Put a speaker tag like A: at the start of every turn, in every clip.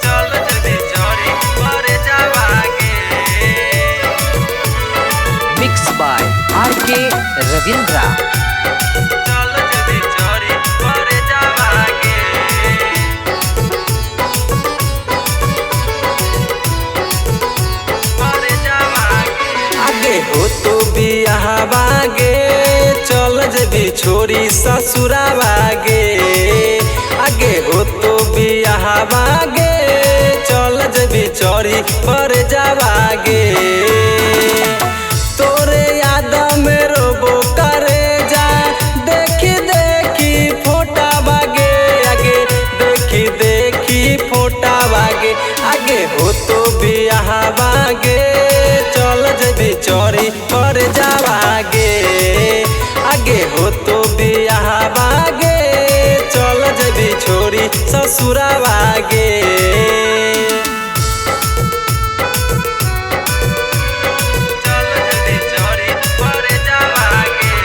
A: चल जदी चोरी पर जावागे।
B: Mix by RK Ravindra.
A: चल जदी चोरी पर जावागे। पर जावागे। आगे हो तो बियाहवागे, चल जदी छोरी ससुरावागे। आगे हो तो बियाहवागे, चल जदी चोरी पर जावागे। तोरे याद में रोबो करे जा, देखी देखी फोटा बागे। आगे देखी देखी फोटा बागे। आगे हो तो बियाहवागे, चल जदी चोरी पर जावागे। आगे हो तो बियाहवागे, चल जदी छोरी ससुरावागे। चल जदी चोरी पर जावागे।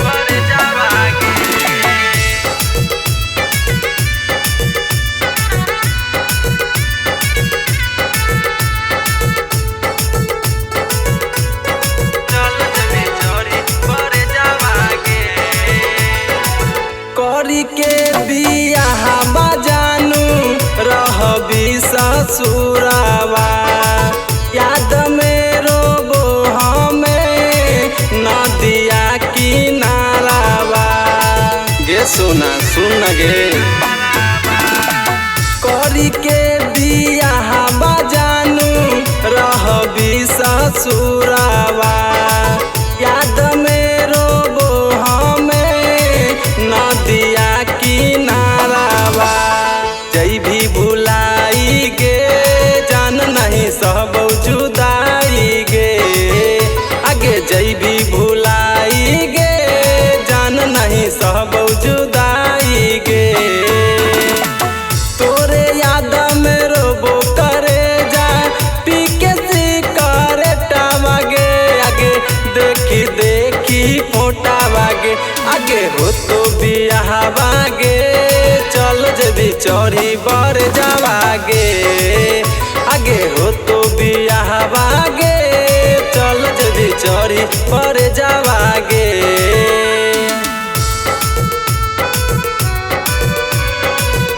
A: पर जावागे। चल जदी चोरी पर जावागे। करी के बियाहवा जानू रहबी ससुरावा। याद में रोबो हमें नदिया किनारावा। गे सोना सुन गे। करी के बियाहवा जानू रहबी ससुरावा। याद में रोबो हमें नदिया किनारावा। जई भी भुलाई गे, जान नहीं सब जुदाई गे। आगे जई भी भुलाई गे, जान नहीं सब जुदाई गे। तोरे याद में रोबो करे जा, पी के सिकरेटा बागे। आगे देखी देखी फोटा बागे। आगे हो तो बियाहवागे, चल जदी चोरी बर जावागे। आगे हो तो बियाहवागे, चल जदी चोरी पर जावागे।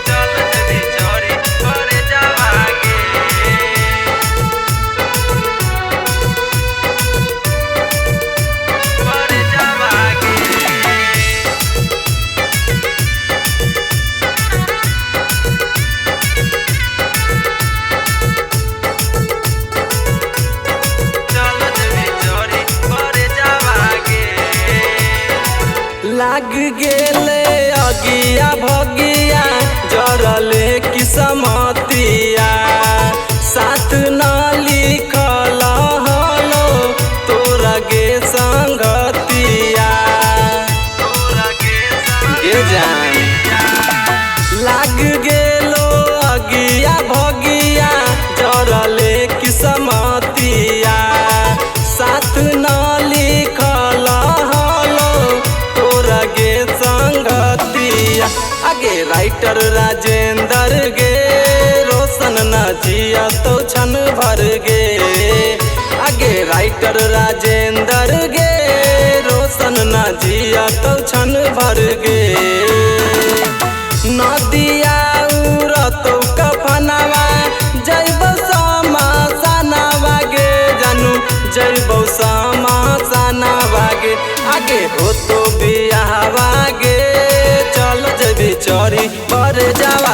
A: चल जदी चोरी पर जावागे। पर जावागे। चल जदी चोरी पर जावागे। लाग गेले अगिया भगिया, जरले किस्मतिया। साथ न लिखल हलो तोरा गे संगतिया। गे जान लाग गेलो अगिया भगिया, जरले किस्मतिया। साथ न लिखल हलो तोरा गे संगतिया। आगे राइटर राजेंद्र गे, रोशन न जिया तो छन भर गे। आगे राइटर राजेंद्र गे, रोशन न जिया तो छन भर गे। नदिया उड़तो कफनवा, जैबो समासनवा गे। जानू जैबो समासनवा गे। आगे हो तो बियाहवागे, चल जदी चोरी पर जावा।